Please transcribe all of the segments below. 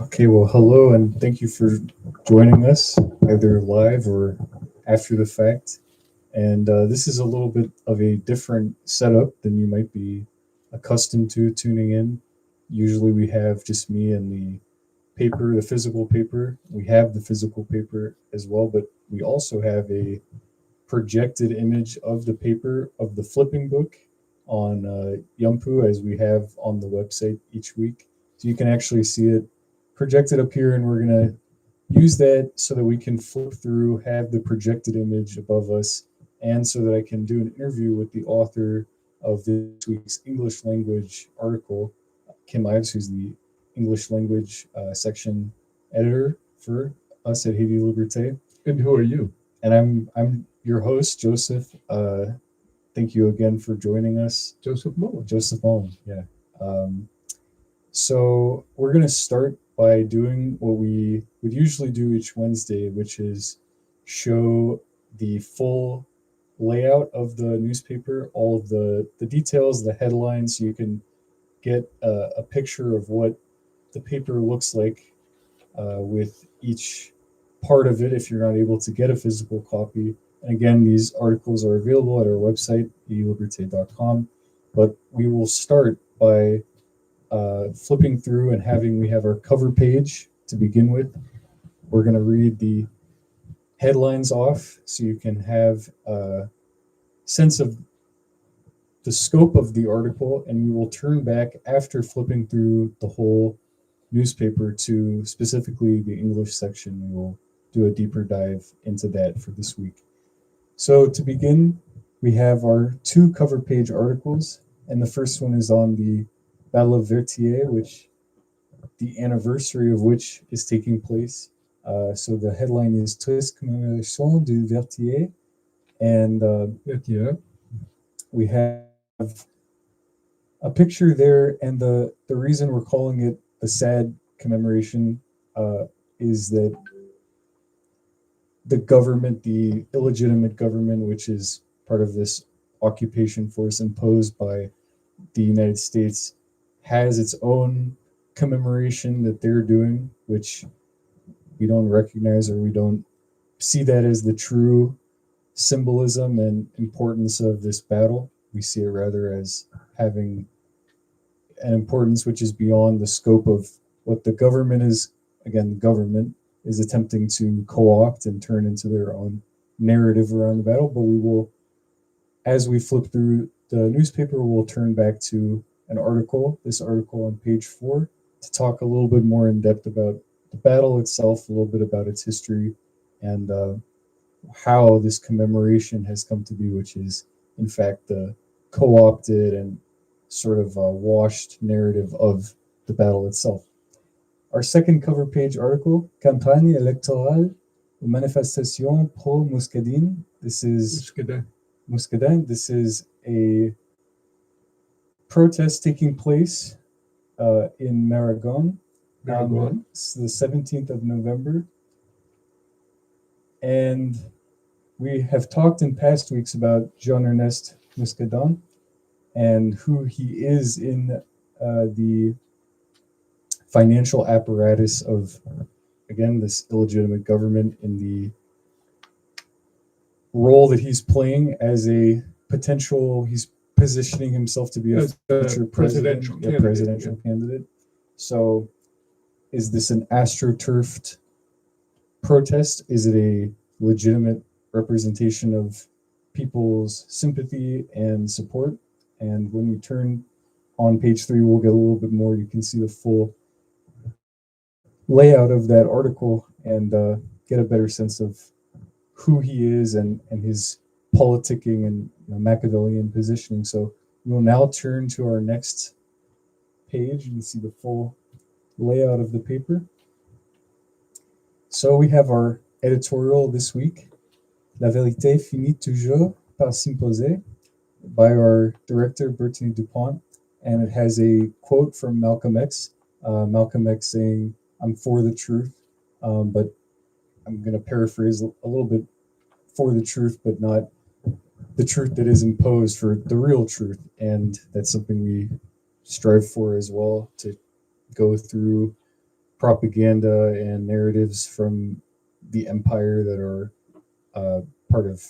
Okay, well, hello, and thank you for joining us, either live or after the fact. And this is a little bit of a different setup than you might be accustomed to tuning in. Usually, we have just me and the paper, the physical paper. We have the physical paper as well, but we also have a projected image of the paper of the flipping book on Yumpu, as we have on the website each week. So you can actually see it projected up here, and we're going to use that so that we can flip through, have the projected image above us, and so that I can do an interview with the author of this week's English language article, Kim Ives, who's the English language section editor for us at Haiti Liberté. And who are you? And I'm your host, Joseph. Thank you again for joining us, Joseph Mullen. Joseph Mullen. Yeah. Um, so we're gonna start by doing what we would usually do each Wednesday, which is show the full layout of the newspaper, all of the details, the headlines, so you can get a picture of what the paper looks like with each part of it if you're not able to get a physical copy. And again, these articles are available at our website, eliberte.com. But we will start by flipping through and we have our cover page to begin with. We're going to read the headlines off so you can have a sense of the scope of the article, and we will turn back after flipping through the whole newspaper to specifically the English section. We will do a deeper dive into that for this week. So to begin, we have our two cover page articles, and the first one is on the Battle of Vertier, which the anniversary of which is taking place. So the headline is Treize commémoration du Vertier, and Yeah. we have a picture there, and the reason we're calling it the sad commemoration is that the government, the illegitimate government, which is part of this occupation force imposed by the United States, has its own commemoration that they're doing, which we don't recognize, or we don't see that as the true symbolism and importance of this battle. We see it rather as having an importance which is beyond the scope of what the government is, again, the government is attempting to co-opt and turn into their own narrative around the battle. But we will, as we flip through the newspaper, we'll turn back to an article, this article on page 4, to talk a little bit more in depth about the battle itself, a little bit about its history, and how this commemoration has come to be, which is, in fact, the co opted and sort of washed narrative of the battle itself. Our second cover page article, Campagne électorale ou manifestation pro Muscadine. This is Muscadin. Muscadin. This is a protest taking place in Maragon on Maragon. the 17th of November. And we have talked in past weeks about Jean Ernest Muscadin and who he is in the financial apparatus of, again, this illegitimate government, in the role that he's playing as a potential, he's positioning himself to be a As future presidential candidate, presidential candidate. So is this an astroturfed protest? Is it a legitimate representation of people's sympathy and support? And when we turn on page 3, we'll get a little bit more. You can see the full layout of that article and get a better sense of who he is and his politicking and Machiavellian positioning. So we will now turn to our next page and see the full layout of the paper. So we have our editorial this week, La vérité finit toujours par s'imposer, by our director, Bertini Dupont. And it has a quote from Malcolm X. Malcolm X saying, "I'm for the truth," but I'm going to paraphrase a little bit, for the truth, but not the truth that is imposed, for the real truth. And that's something we strive for as well, to go through propaganda and narratives from the empire that are part of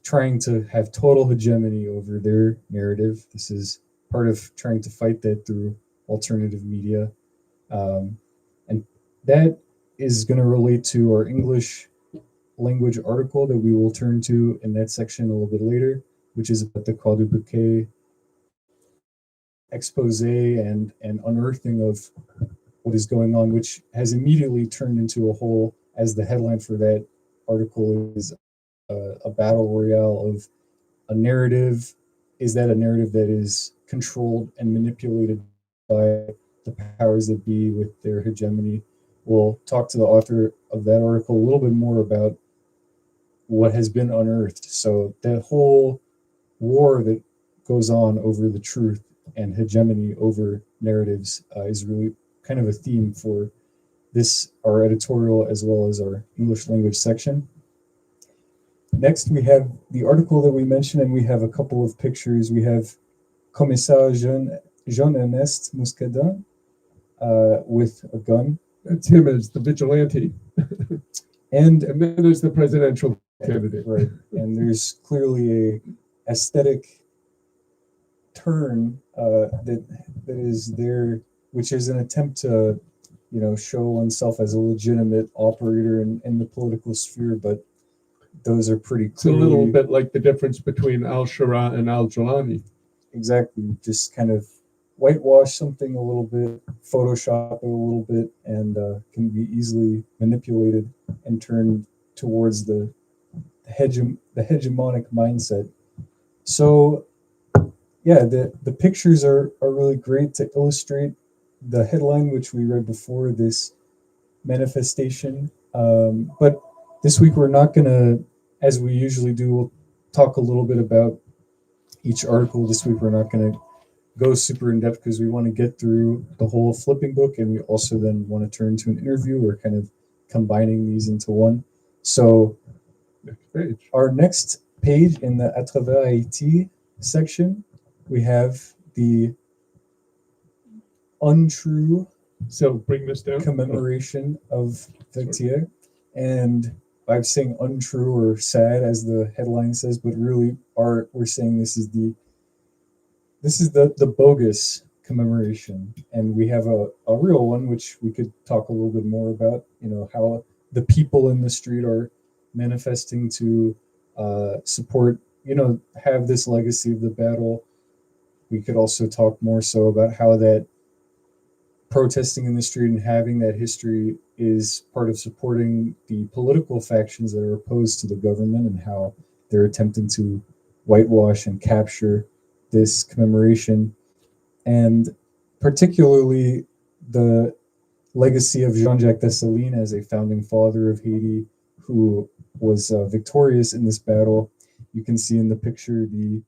trying to have total hegemony over their narrative. This is part of trying to fight that through alternative media. And that is going to relate to our English language article that we will turn to in that section a little bit later, which is about the Croix du Bouquet expose and unearthing of what is going on, which has immediately turned into a whole, as the headline for that article is a battle royale of a narrative. Is that a narrative that is controlled and manipulated by the powers that be with their hegemony? We'll talk to the author of that article a little bit more about what has been unearthed. So that whole war that goes on over the truth and hegemony over narratives is really kind of a theme for this, our editorial, as well as our English language section. Next, we have the article that we mentioned, and we have a couple of pictures. We have Commissaire Jean-Ernest Muscadin with a gun. That's him as the vigilante. And then there's the presidential candidate. Right. And there's clearly a aesthetic turn that is there, which is an attempt to, show oneself as a legitimate operator in the political sphere, but those are pretty It's a little bit like the difference between al-Shara and al-Jalani. Exactly. Just kind of whitewash something a little bit, Photoshop it a little bit, and can be easily manipulated and turned towards the hegemonic mindset. So, yeah, the pictures are really great to illustrate the headline, which we read before, this manifestation. But this week we're not going to, as we usually do, we'll talk a little bit about each article. This week we're not going to go super in depth because we want to get through the whole flipping book, and we also then want to turn to an interview. We're kind of combining these into one. So next page. Our next page in the À travers Haiti section, we have the untrue bring this down. Commemoration of Vertier. And I'm saying untrue or sad as the headline says, but really we're saying this is the bogus commemoration. And we have a real one, which we could talk a little bit more about, how the people in the street are manifesting to support, have this legacy of the battle. We could also talk more so about how that protesting in the street and having that history is part of supporting the political factions that are opposed to the government, and how they're attempting to whitewash and capture this commemoration, and particularly the legacy of Jean-Jacques Dessalines as a founding father of Haiti, who was victorious in this battle. You can see in the picture the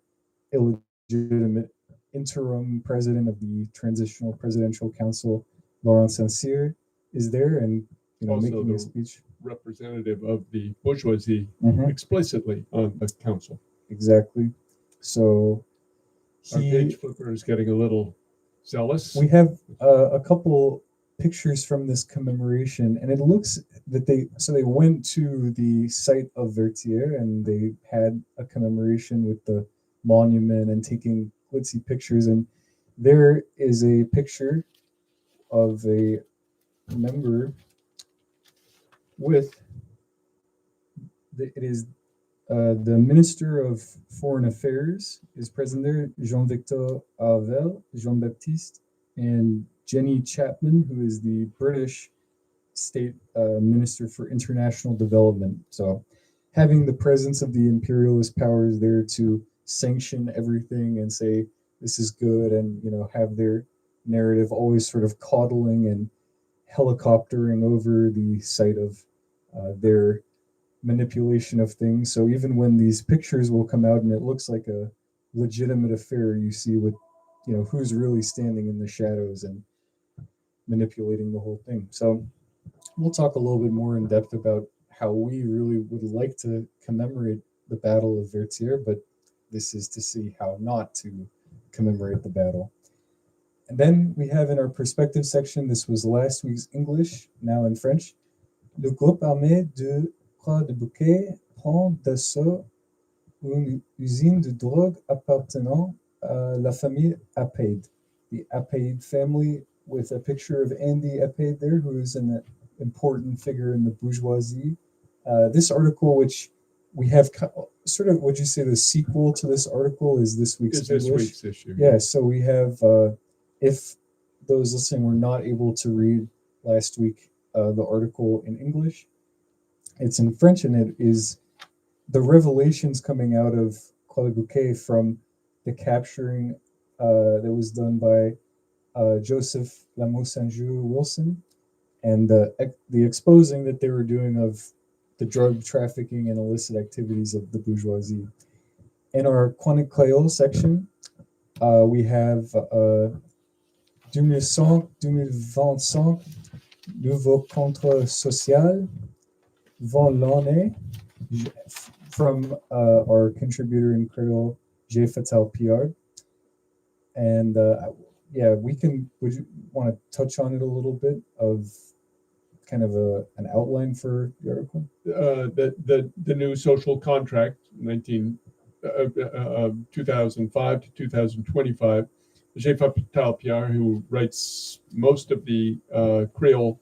illegitimate interim president of the Transitional Presidential Council, Laurent Saint-Cyr, is there, and Also making a speech. Representative of the bourgeoisie explicitly on the council. Exactly. So our page flipper is getting a little zealous. We have a couple pictures from this commemoration, and it looks that they went to the site of Vertier, and they had a commemoration with the monument and taking glitzy pictures. And there is a picture of a member with it is the Minister of Foreign Affairs is present there, Jean-Victor Arvel, Jean-Baptiste, and Jenny Chapman, who is the British State Minister for International Development. So having the presence of the imperialist powers there to sanction everything and say this is good, and have their narrative always sort of coddling and helicoptering over the site of their manipulation of things. So even when these pictures will come out and it looks like a legitimate affair, you see with who's really standing in the shadows and manipulating the whole thing. So we'll talk a little bit more in depth about how we really would like to commemorate the Battle of Vertier, but this is to see how not to commemorate the battle. And then we have in our perspective section, this was last week's English, now in French. Le groupe armé de Croix de Bouquet prend d'assaut une usine de drogue appartenant à la famille Apaid. The Apaid family, with a picture of Andy Apaid there, who is an important figure in the bourgeoisie. This article, which we have sort of, would you say the sequel to this article is this week's Is this English? week's issue? Yeah, so we have, if those listening were not able to read last week the article in English, it's in French, and it is the revelations coming out of Claude Bouquet from the capturing that was done by Joseph Lamosanjou Wilson, and the exposing that they were doing of the drug trafficking and illicit activities of the bourgeoisie. In our Chronique Créole section, we have 2025, Nouveau Contrat Social, Van l'année, from our contributor in Creole, J. Fatal PR. And yeah, would you want to touch on it a little bit of kind of an outline for the article? The new social contract, 2005 to 2025. J. Fatal PR, who writes most of the Creole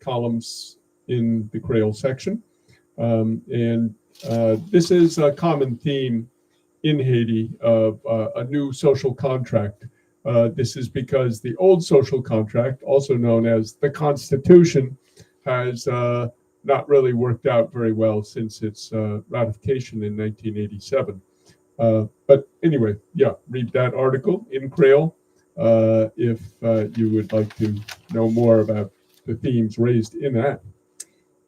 columns in the Creole section. And this is a common theme in Haiti of a new social contract. This is because the old social contract, also known as the Constitution, has not really worked out very well since its ratification in 1987. But anyway, yeah, read that article in Creole if you would like to know more about the themes raised in that.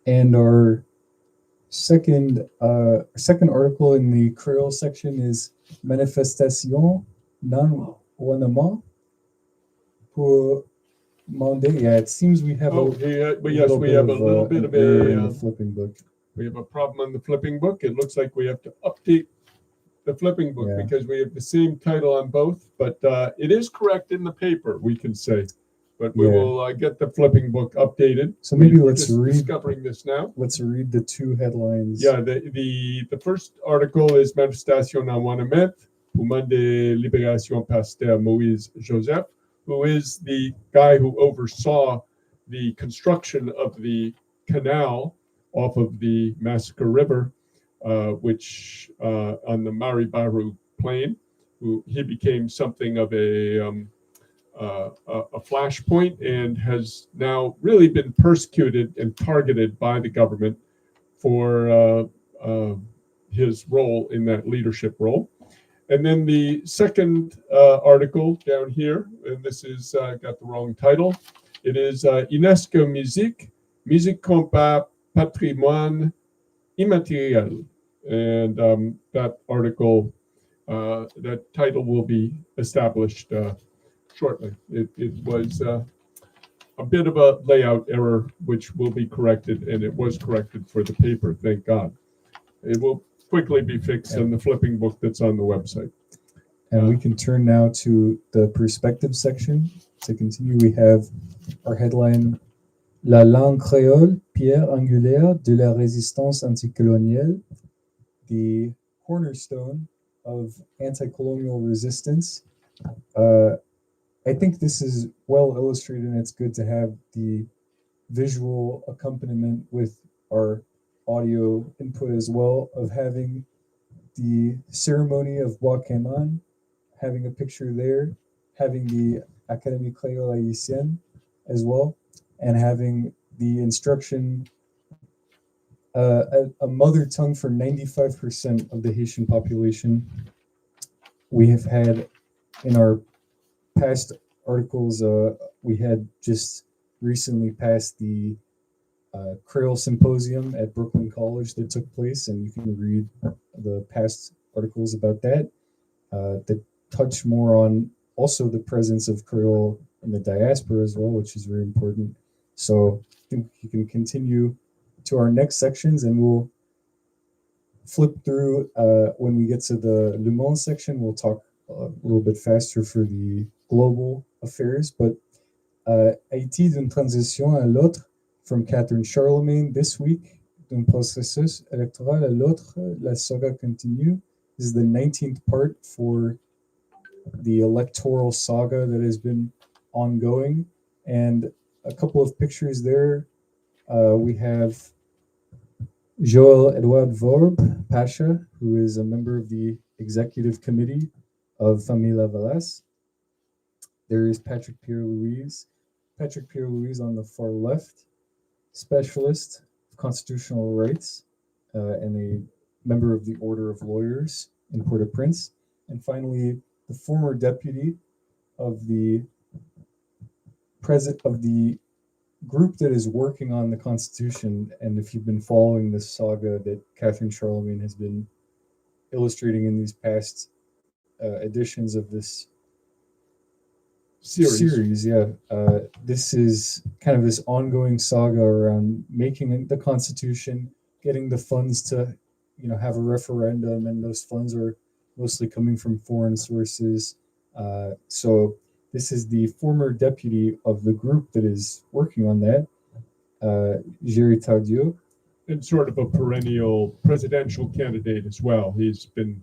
And our second article in the Creole section is Manifestation non gouvernement pour demander. Yeah, it seems we have we have a little bit of in the flipping book. We have a problem on the flipping book. It looks like we have to update the flipping book because we have the same title on both, but it is correct in the paper, we can say. But we will get the flipping book updated. So maybe we're let's just discovering this now. Let's read the two headlines. Yeah, the first article is Manifestation en Wanamet, Poumon de Libération Pasteur Moïse Joseph, who is the guy who oversaw the construction of the canal off of the Massacre River, which on the Maribaru Plain, he became something of a flashpoint and has now really been persecuted and targeted by the government for his role in that leadership role. And then the second article down here, and this is got the wrong title. It is UNESCO Musique comme patrimoine immatériel. And that article, that title will be established shortly. It was a bit of a layout error, which will be corrected, and it was corrected for the paper, thank God. It will quickly be fixed in the flipping book that's on the website. And we can turn now to the perspective section. To continue, we have our headline, La langue créole, pierre angulaire de la résistance anticoloniale, the cornerstone of anti-colonial resistance. I think this is well illustrated, and it's good to have the visual accompaniment with our audio input as well, of having the ceremony of Bois Caiman, having a picture there, having the Académie Créole Haïtienne as well, and having the instruction, a mother tongue for 95% of the Haitian population. We have had in our past articles, we had just recently passed the Creole Symposium at Brooklyn College that took place, and you can read the past articles about that that touch more on also the presence of Creole in the diaspora as well, which is very important. So I think you can continue to our next sections, and we'll flip through when we get to the Le Monde section. We'll talk a little bit faster for the global affairs, but Haiti d'une transition à l'autre, from Catherine Charlemagne this week, d'un processus électoral à l'autre, la saga continue. This is the 19th part for the electoral saga that has been ongoing. And a couple of pictures there. We have Joël Edouard Vorbe Pasha, who is a member of the executive committee of Famille Lavalas. There is Patrick Pierre-Louise. Patrick Pierre-Louise on the far left, specialist of constitutional rights and a member of the Order of Lawyers in Port-au-Prince. And finally, the former deputy of the president of the group that is working on the Constitution. And if you've been following this saga that Catherine Charlemagne has been illustrating in these past editions of this series, this is kind of this ongoing saga around making the Constitution, getting the funds to, have a referendum, and those funds are mostly coming from foreign sources. So this is the former deputy of the group that is working on that, Géry Tardieu. And sort of a perennial presidential candidate as well. He's been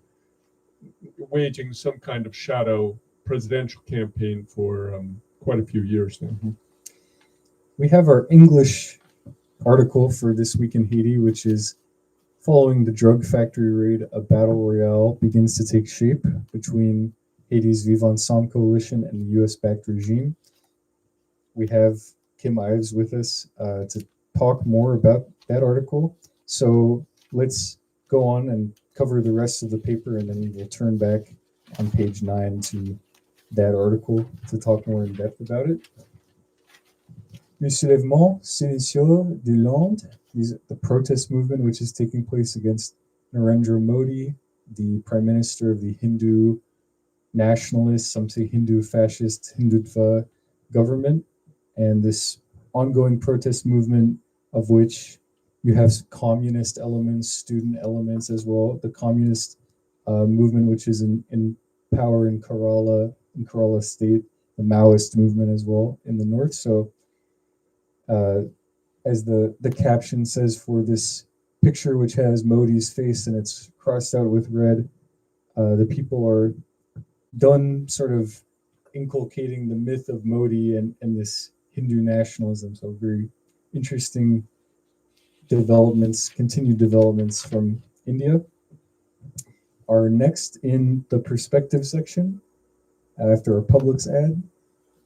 waging some kind of shadow presidential campaign for quite a few years now. Mm-hmm. We have our English article for this week in Haiti, which is following the drug factory raid, a battle royale begins to take shape between Haiti's Vivre Ensemble coalition and the US-backed regime. We have Kim Ives with us to talk more about that article. So let's go on and cover the rest of the paper, and then we will turn back on page 9 to that article to talk more in depth about it. Le soulèvement séditieux de l'Inde, the protest movement which is taking place against Narendra Modi, the prime minister of the Hindu nationalist, some say Hindu fascist, Hindutva government, and this ongoing protest movement of which you have communist elements, student elements as well. The communist movement, which is in power in Kerala state, the Maoist movement as well in the north. So as the caption says for this picture, which has Modi's face and it's crossed out with red, the people are done sort of inculcating the myth of Modi and this Hindu nationalism. So very interesting continued developments from India. Our next in the perspective section, after our Publix ad,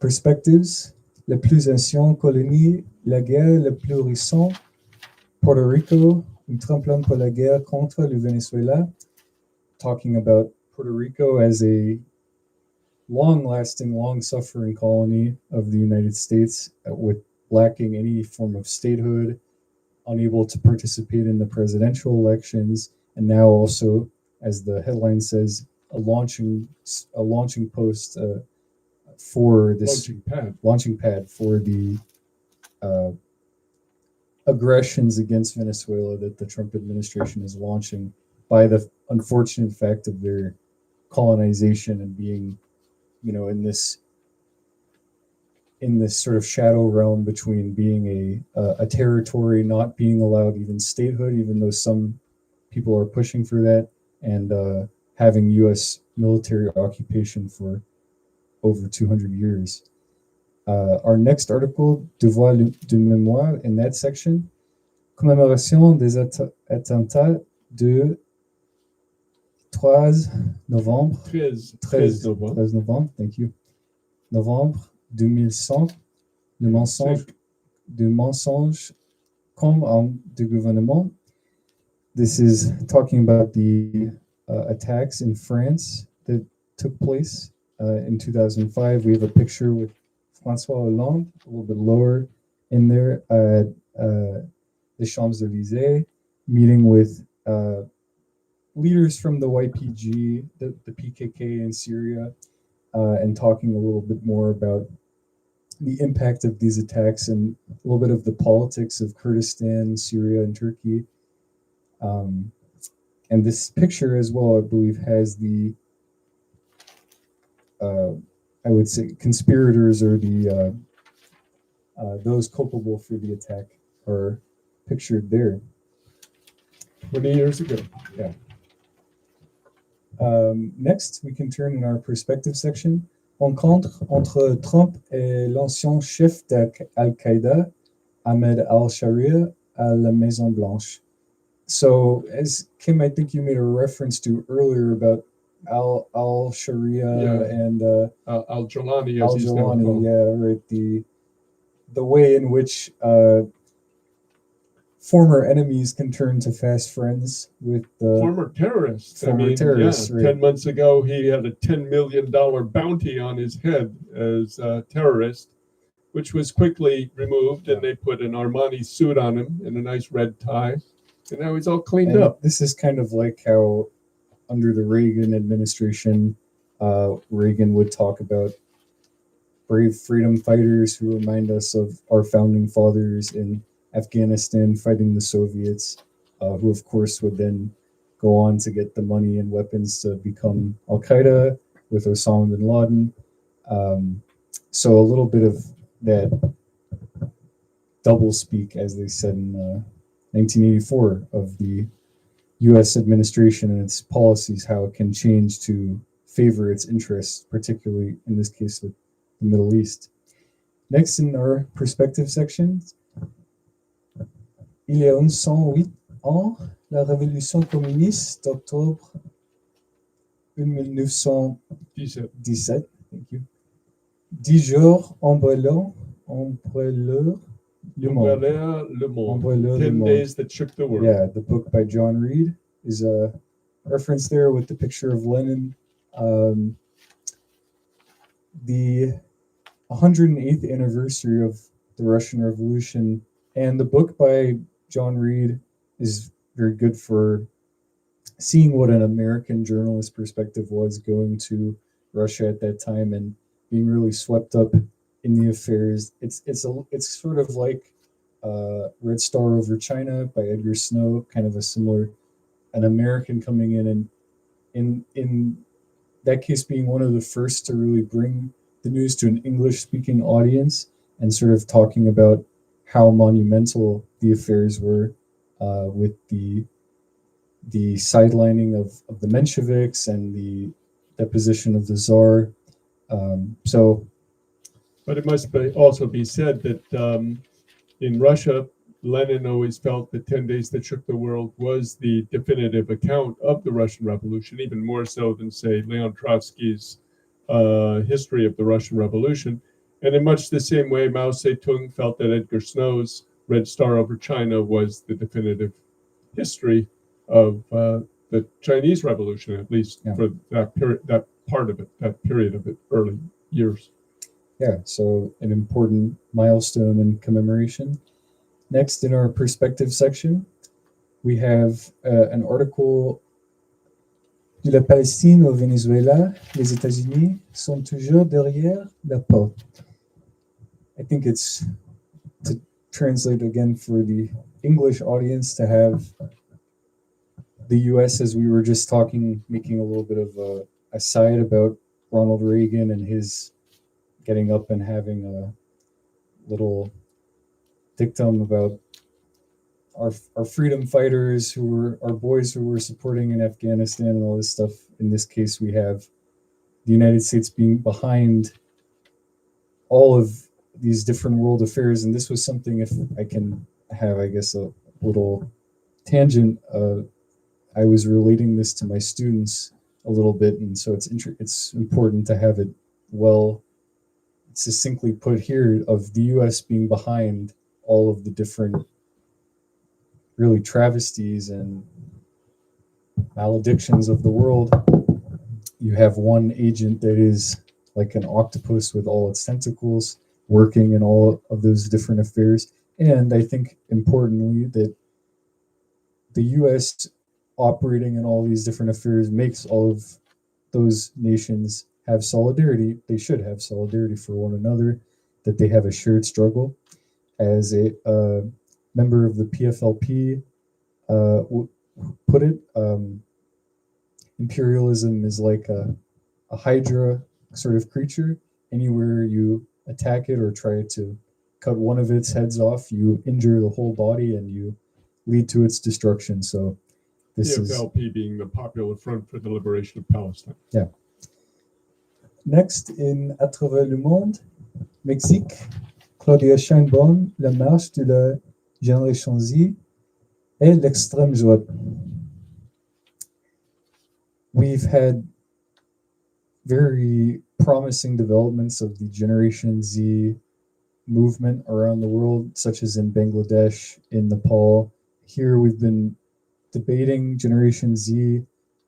perspectives, la plus ancienne colonie, la guerre la plus récente, Puerto Rico, un tremplin pour la guerre contre le Venezuela, talking about Puerto Rico as a long-lasting, long-suffering colony of the United States with lacking any form of statehood, unable to participate in the presidential elections, and now also, as the headline says, a launching post for this launching pad for the aggressions against Venezuela that the Trump administration is launching by the unfortunate fact of their colonization and being, in this sort of shadow realm between being a territory, not being allowed even statehood, even though some people are pushing for that, and having U.S. military occupation for over 200 years. Our next article, Devoir de mémoire, in that section, commémoration des attentats de 13 novembre, thank you, novembre 2005, le mensonge comme homme de gouvernement. This is talking about the attacks in France that took place in 2005. We have a picture with François Hollande, a little bit lower in there, at the Champs-Élysées, meeting with leaders from the YPG, the PKK in Syria, and talking a little bit more about the impact of these attacks and a little bit of the politics of Kurdistan, Syria, and Turkey. And this picture as well, I believe, has the I would say conspirators or the those culpable for the attack are pictured there. 20 years ago. Next, we can turn in our perspective section. Rencontre entre Trump et l'ancien chef d'Al-Qaïda, Ahmed al-Sharia, à la Maison Blanche. So, as Kim, I think you made a reference to earlier about al-Sharia and Al-Jawlani, as he's now al-Jawlani, called. right? The way in which former enemies can turn to fast friends with the Former terrorists. terrorists. Right. 10 months ago, he had a $10 million bounty on his head as a terrorist, which was quickly removed, and they put an Armani suit on him and a nice red tie, and now he's all cleaned up. This is kind of like how under the Reagan administration, Reagan would talk about brave freedom fighters who remind us of our founding fathers in Afghanistan fighting the Soviets, who of course would then go on to get the money and weapons to become Al Qaeda with Osama bin Laden. So a little bit of that double speak, as they said in 1984, of the U.S. administration and its policies, how it can change to favor its interests, particularly in this case with the Middle East. Next, in our perspective section, il y a 108 ans, la révolution communiste d'octobre 1917, thank you, 10 jours embrûleurs le monde. 10 days that shook the world. Yeah, the book by John Reed is a reference there with the picture of Lenin. The 108th anniversary of the Russian Revolution, and the book by John Reed is very good for seeing what an American journalist perspective was going to Russia at that time and being really swept up in the affairs. It's sort of like Red Star Over China by Edgar Snow, kind of a similar, an American coming in and in that case being one of the first to really bring the news to an English speaking audience and sort of talking about how monumental the affairs were with the sidelining of the Mensheviks and the deposition of the Tsar. But it must also be said that in Russia, Lenin always felt that 10 Days That Shook the World was the definitive account of the Russian Revolution, even more so than, say, Leon Trotsky's history of the Russian Revolution. And in much the same way, Mao Zedong felt that Edgar Snow's Red Star Over China was the definitive history of the Chinese Revolution, at least for that period, that part of it, that period of it, early years. Yeah, so an important milestone and commemoration. Next, in our perspective section, we have an article de la Palestine au Venezuela, les États-Unis sont toujours derrière la porte. I think it's to translate again for the English audience to have the U.S., as we were just talking, making a little bit of a aside about Ronald Reagan and his getting up and having a little dictum about our freedom fighters who were our boys who were supporting in Afghanistan and all this stuff. In this case, we have the United States being behind all of these different world affairs. And this was something, if I can have, I guess, a little tangent, I was relating this to my students a little bit. And so it's important to have it well succinctly put here of the U.S. being behind all of the different really travesties and maledictions of the world. You have one agent that is like an octopus with all its tentacles working in all of those different affairs. And I think importantly that the U.S. operating in all these different affairs makes all of those nations have solidarity. They should have solidarity for one another, that they have a shared struggle. As a member of the PFLP put it, imperialism is like a hydra sort of creature. Anywhere you attack it or try to cut one of its heads off, you injure the whole body and you lead to its destruction. So this is PFLP being the Popular Front for the Liberation of Palestine. next in À travers le monde, Mexique, Claudia Scheinbaum, la marche de la génération Z et l'extrême droite. We've had very promising developments of the Generation Z movement around the world, such as in Bangladesh, in Nepal. Here we've been debating Generation Z.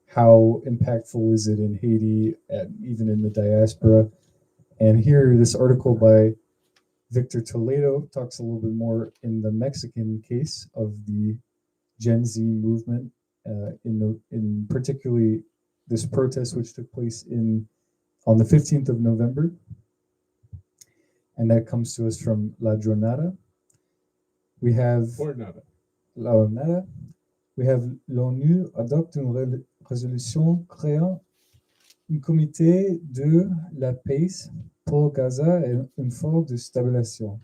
How impactful is it in Haiti and even in the diaspora? And here, this article by Victor Toledo talks a little bit more in the Mexican case of the Gen Z movement, in particularly this protest which took place on the 15th of November, and that comes to us from La Jornada. We have Jornada. La Jornada. We have l'ONU adopte une résolution créant un comité de la paix pour Gaza et un fonds de stabilisation.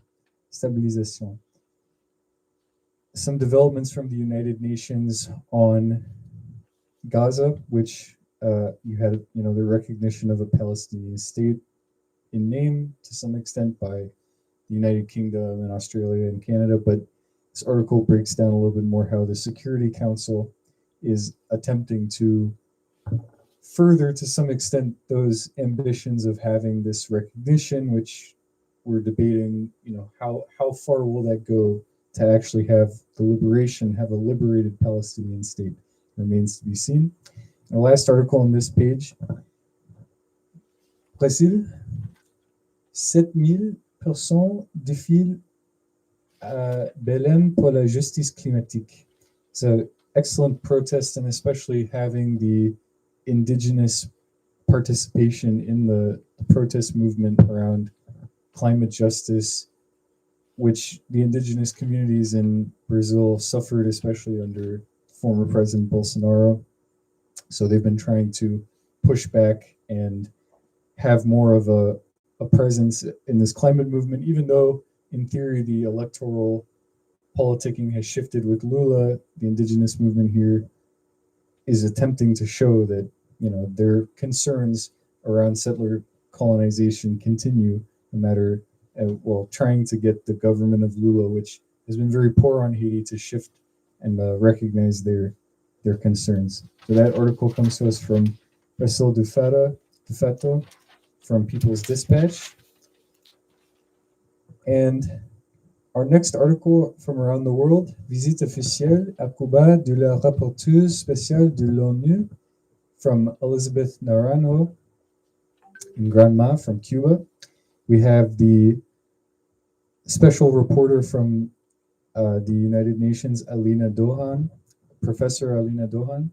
Some developments from the United Nations on Gaza, which you had, the recognition of a Palestinian state in name to some extent by the United Kingdom and Australia and Canada, but this article breaks down a little bit more how the Security Council is attempting to further, to some extent, those ambitions of having this recognition, which we're debating, how far will that go to actually have the liberation, have a liberated Palestinian state, remains to be seen. The last article on this page, Brésil, 7000 personnes défilent à Belém pour la justice climatique. It's an excellent protest, and especially having the indigenous participation in the protest movement around climate justice, which the indigenous communities in Brazil suffered, especially under former President Bolsonaro. So they've been trying to push back and have more of a presence in this climate movement, even though in theory the electoral politicking has shifted with Lula. The indigenous movement here is attempting to show that their concerns around settler colonization continue, no matter trying to get the government of Lula, which has been very poor on Haiti, to shift and recognize their concerns. So that article comes to us from Marcel Dufato from People's Dispatch. And our next article from around the world, visite officielle à Cuba de la rapporteuse spéciale de l'ONU, from Elizabeth Naranjo and Grandma from Cuba. We have the special reporter from the United Nations, Alina Dohan, Professor Alina Dohan,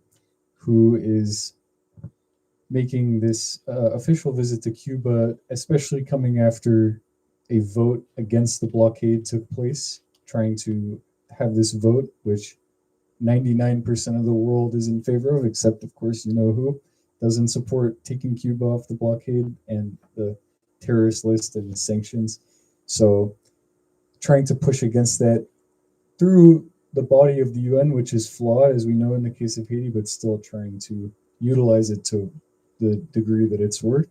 who is making this official visit to Cuba, especially coming after a vote against the blockade took place, trying to have this vote, which 99% of the world is in favor of, except, of course, who doesn't support taking Cuba off the blockade and the terrorist list and the sanctions. So trying to push against that through the body of the UN, which is flawed, as we know in the case of Haiti, but still trying to utilize it to the degree that it's worth.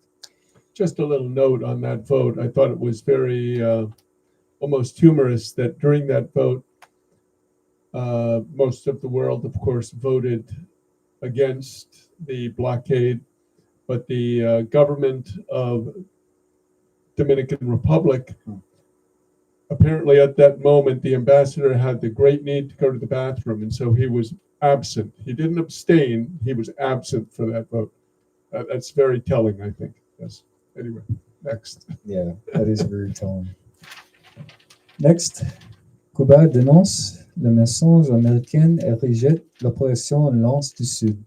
Just a little note on that vote. I thought it was very almost humorous that during that vote, most of the world, of course, voted against the blockade, but the government of Dominican Republic, apparently at that moment, the ambassador had the great need to go to the bathroom, and so he was absent. He didn't abstain, he was absent for that vote. That's very telling, I think. Yes. Anyway, next. Yeah, that is very telling. Next, Cuba dénonce le mensonge américain et rejette l'opération en Lance du Sud.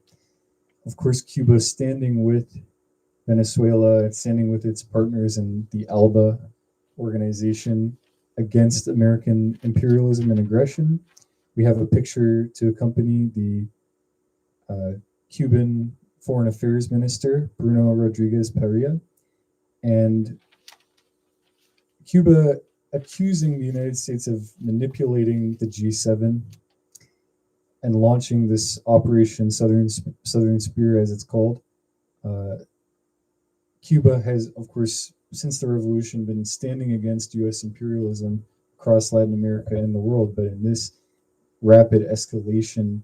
Of course, Cuba standing with Venezuela and standing with its partners in the ALBA organization against American imperialism and aggression. We have a picture to accompany the Cuban Foreign Affairs Minister, Bruno Rodriguez Parilla, and Cuba accusing the United States of manipulating the G7 and launching this Operation Southern Spear, as it's called. Uh, Cuba has, of course, since the revolution, been standing against U.S. imperialism across Latin America and the world. But in this rapid escalation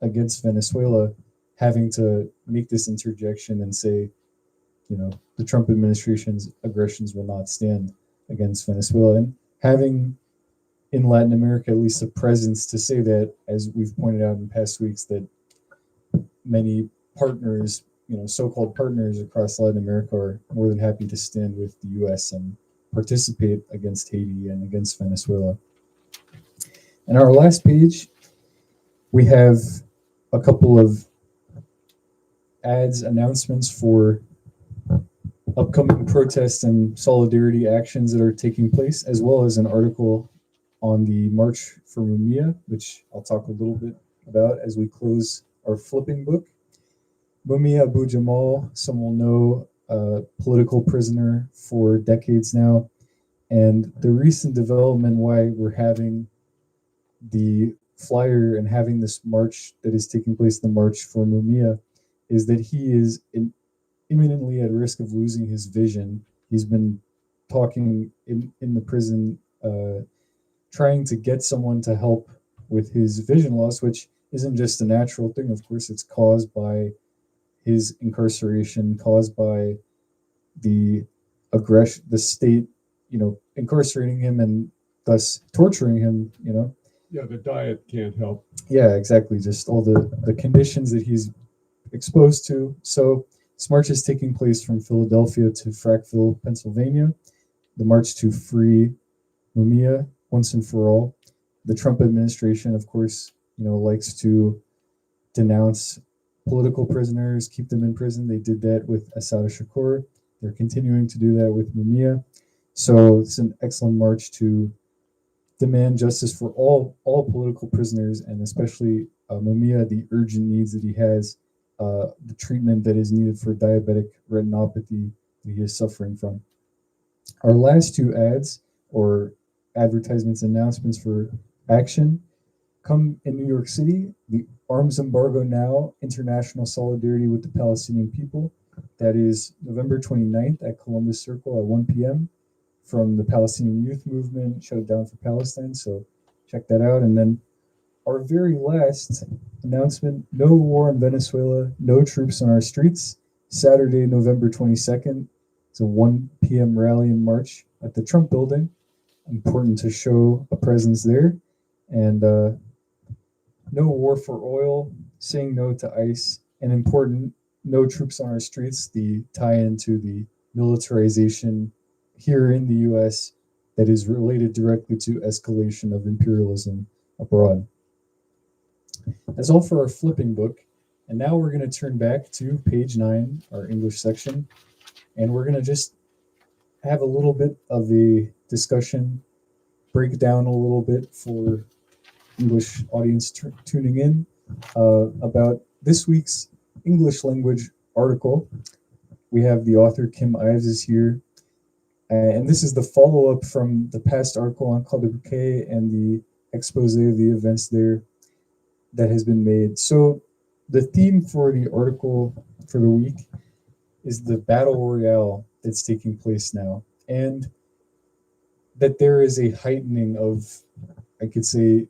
against Venezuela, having to make this interjection and say, the Trump administration's aggressions will not stand against Venezuela, and having in Latin America at least a presence to say that, as we've pointed out in past weeks, that many partners, so-called partners across Latin America, are more than happy to stand with the U.S. and participate against Haiti and against Venezuela. And our last page, we have a couple of announcements for upcoming protests and solidarity actions that are taking place, as well as an article on the March for Mumia, which I'll talk a little bit about as we close our flipping book. Mumia Abu Jamal, some will know, political prisoner for decades now. And the recent development why we're having the flyer and having this march that is taking place, the March for Mumia, is that he is imminently at risk of losing his vision. He's been talking in the prison, trying to get someone to help with his vision loss, which isn't just a natural thing. Of course, it's caused by his incarceration, caused by the aggression, the state, incarcerating him and thus torturing him, Yeah, the diet can't help. Yeah, exactly. Just all the conditions that he's exposed to. So this march is taking place from Philadelphia to Frackville, Pennsylvania. The march to free Mumia once and for all. The Trump administration, of course, likes to denounce political prisoners, keep them in prison. They did that with Assata Shakur. They're continuing to do that with Mumia. So it's an excellent march to demand justice for all political prisoners, and especially Mumia, the urgent needs that he has, the treatment that is needed for diabetic retinopathy that he is suffering from. Our last two ads, or advertisements, announcements for action, come in New York City. The Arms Embargo Now, International Solidarity with the Palestinian People. That is November 29th at Columbus Circle at 1 p.m. from the Palestinian Youth Movement, Shut It Down for Palestine. So check that out. And then our very last announcement, no war in Venezuela, no troops on our streets. Saturday, November 22nd. It's a 1 p.m. rally and march at the Trump Building. Important to show a presence there. And no war for oil, saying no to ICE, and important, no troops on our streets, the tie-in to the militarization here in the U.S. that is related directly to escalation of imperialism abroad. That's all for our flipping book. And now we're going to turn back to page 9, our English section, and we're going to just have a little bit of a discussion, break down a little bit for English audience tuning in about this week's English language article. We have the author Kim Ives is here, and this is the follow-up from the past article on Call de Bouquet and the expose of the events there that has been made. So the theme for the article for the week is the battle royale that's taking place now, and that there is a heightening of, I could say,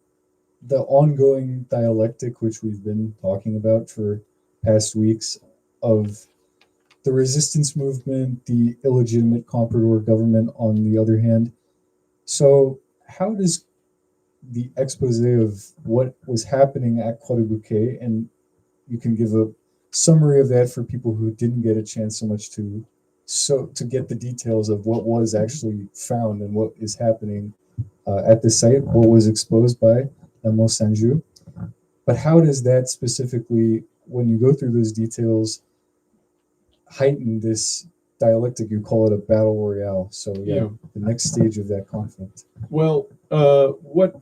the ongoing dialectic, which we've been talking about for past weeks, of the resistance movement, the illegitimate comprador government on the other hand. So how does the expose of what was happening at Croix de Bouquet, and you can give a summary of that for people who didn't get a chance so much to get the details of what was actually found and what is happening at the site, what was exposed by Emo Sanju. But how does that specifically, when you go through those details, heighten this dialectic? You call it a battle royale. So yeah. The next stage of that conflict. Well, what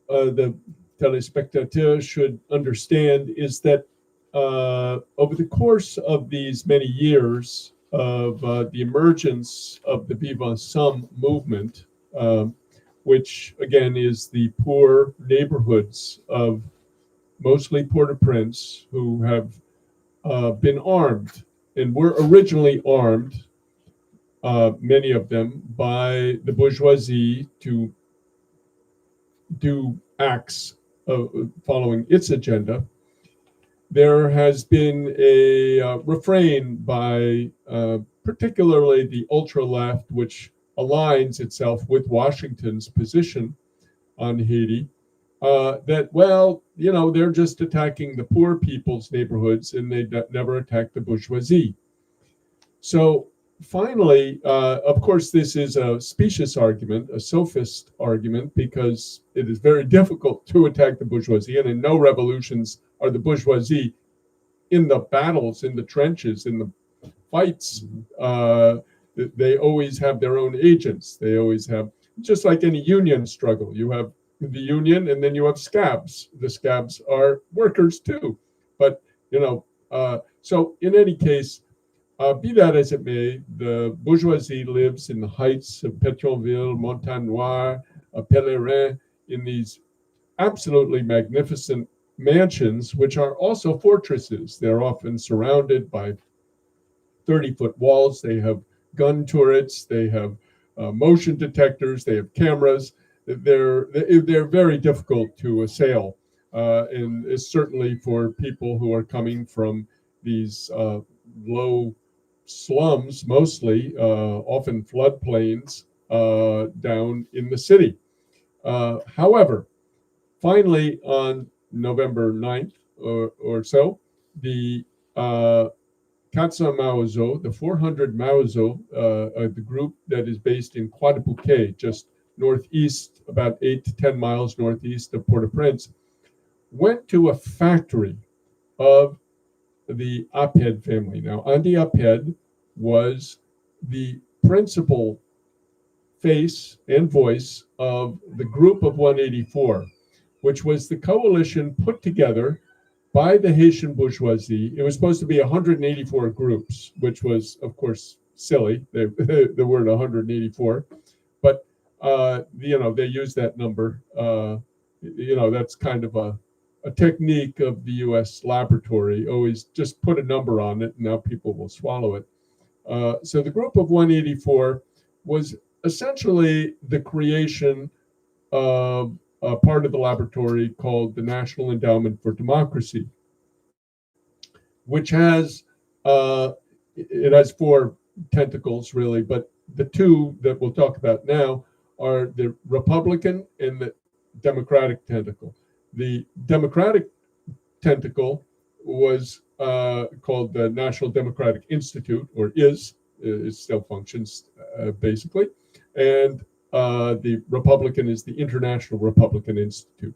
the telespectateur should understand is that over the course of these many years, of the emergence of the Vivre Ensemble movement, which again is the poor neighborhoods of mostly Port-au-Prince who have been armed and were originally armed, many of them, by the bourgeoisie to do acts following its agenda. There has been a refrain by particularly the ultra left, which aligns itself with Washington's position on Haiti, that, well, they're just attacking the poor people's neighborhoods and they never attack the bourgeoisie. So finally, of course, this is a specious argument, a sophist argument, because it is very difficult to attack the bourgeoisie, and in no revolutions are the bourgeoisie in the battles, in the trenches, in the fights. They always have their own agents. They always have, just like any union struggle, you have the union and then you have scabs. The scabs are workers too. But, so in any case, be that as it may, the bourgeoisie lives in the heights of Pétionville, Montagne Noire, Pèlerin, in these absolutely magnificent mansions, which are also fortresses. They're often surrounded by 30-foot walls. They have gun turrets. They have motion detectors. They have cameras. They're very difficult to assail, and it's certainly for people who are coming from these low slums, mostly, often floodplains, down in the city. However, finally, on November 9th or so, the 400 Maozo, the 400 Maozo, the group that is based in Croix de Bouquet, just northeast, about 8 to 10 miles northeast of Port-au-Prince, went to a factory of the Aped family. Now, Andy Aped was the principal face and voice of the Group of 184, which was the coalition put together by the Haitian bourgeoisie. It was supposed to be 184 groups, which was, of course, silly. There weren't 184, but they use that number. That's kind of a technique of the U.S. laboratory. Always just put a number on it, and now people will swallow it. So the Group of 184 was essentially the creation of a part of the laboratory called the National Endowment for Democracy, which has it has 4 tentacles really, but the 2 that we'll talk about now are the Republican and the Democratic tentacle. The Democratic tentacle was called the National Democratic Institute, or it still functions basically, and the Republican is the International Republican Institute.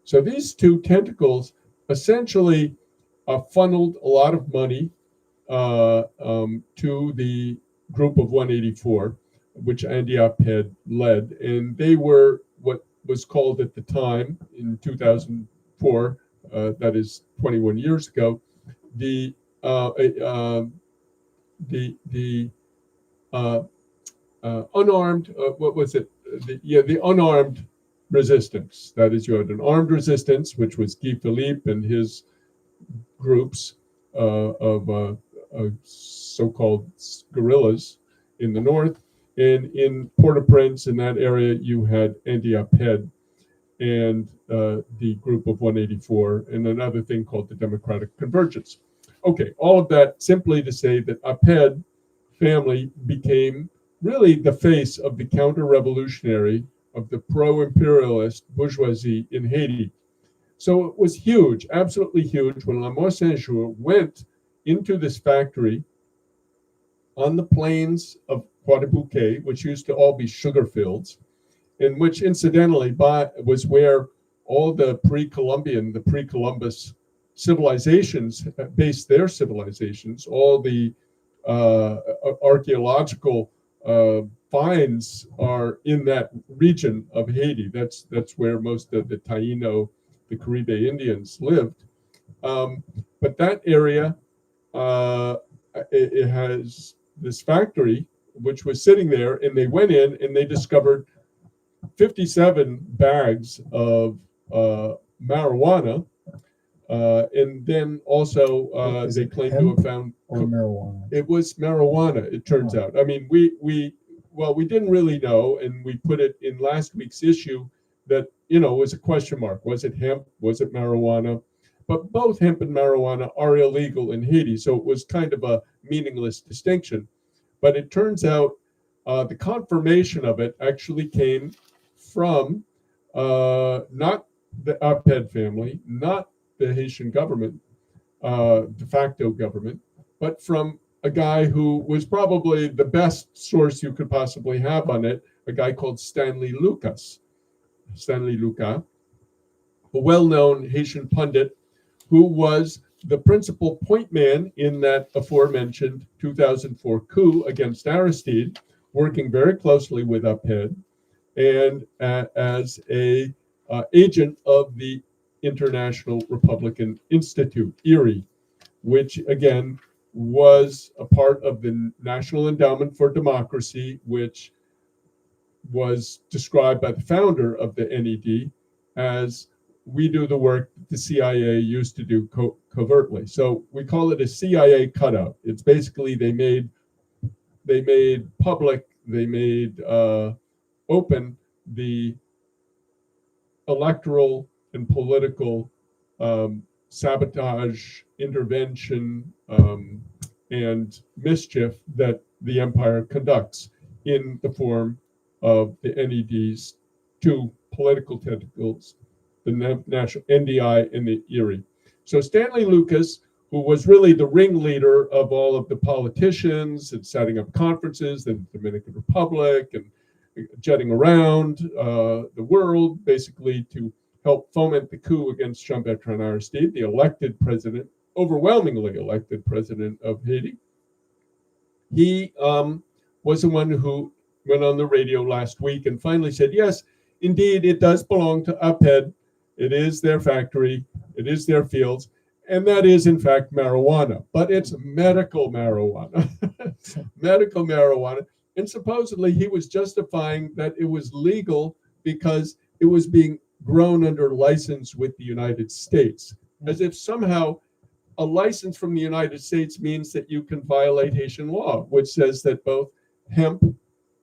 So these 2 tentacles essentially funneled a lot of money to the Group of 184, which Andy Aped led, and they were what was called at the time in 2004, that is 21 years ago, the unarmed, what was it? The unarmed resistance. That is, you had an armed resistance, which was Guy Philippe and his groups of so-called guerrillas in the north. And in Port-au-Prince, in that area, you had Andy Aped and the Group of 184, and another thing called the Democratic Convergence. Okay, all of that simply to say that Aped family became really the face of the counter-revolutionary, of the pro-imperialist bourgeoisie in Haiti. So it was huge, absolutely huge, when La Mort Saint-Jour went into this factory on the plains of Croix de Bouquet, which used to all be sugar fields, and which incidentally was where all the pre-Columbus civilizations based their civilizations. All the archaeological finds are in that region of Haiti. That's where most of the Taino, the Caribe Indians lived. But that area, it has this factory, which was sitting there, and they went in and they discovered 57 bags of marijuana. And then also they claimed to have found or marijuana. it was marijuana. It turns out. I mean, we didn't really know, and we put it in last week's issue that it was a question mark. Was it hemp? Was it marijuana? But both hemp and marijuana are illegal in Haiti, so it was kind of a meaningless distinction. But it turns out the confirmation of it actually came from not the Aped family, not the Haitian government, de facto government, but from a guy who was probably the best source you could possibly have on it, a guy called Stanley Luca, a well-known Haitian pundit who was the principal point man in that aforementioned 2004 coup against Aristide, working very closely with Aped and as a agent of the International Republican Institute, IRI, which again was a part of the National Endowment for Democracy, which was described by the founder of the NED as we do the work that the CIA used to do covertly. So we call it a CIA cutout. It's basically they made public, they made open the electoral and political sabotage, intervention, and mischief that the empire conducts in the form of the NED's two political tentacles, the National NDI and the IRI. So Stanley Lucas, who was really the ringleader of all of the politicians and setting up conferences in the Dominican Republic and jetting around the world, basically to help foment the coup against Jean-Bertrand Aristide, the elected president, overwhelmingly elected president of Haiti. He was the one who went on the radio last week and finally said, yes, indeed, it does belong to Aped. It is their factory. It is their fields. And that is, in fact, marijuana. But it's medical marijuana. Medical marijuana. And supposedly he was justifying that it was legal because it was being grown under license with the United States, as if somehow a license from the United States means that you can violate Haitian law, which says that both hemp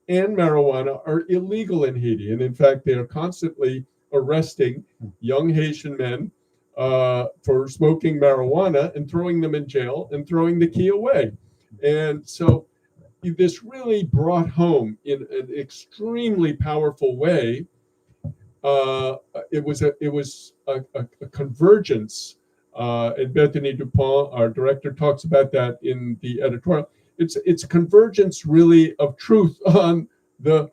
and marijuana are illegal in Haiti. And in fact, they are constantly arresting young Haitian men for smoking marijuana and throwing them in jail and throwing the key away. And so this really brought home in an extremely powerful way. It was a convergence, and Bethany Dupont, our director, talks about that in the editorial. It's a convergence really of truth on the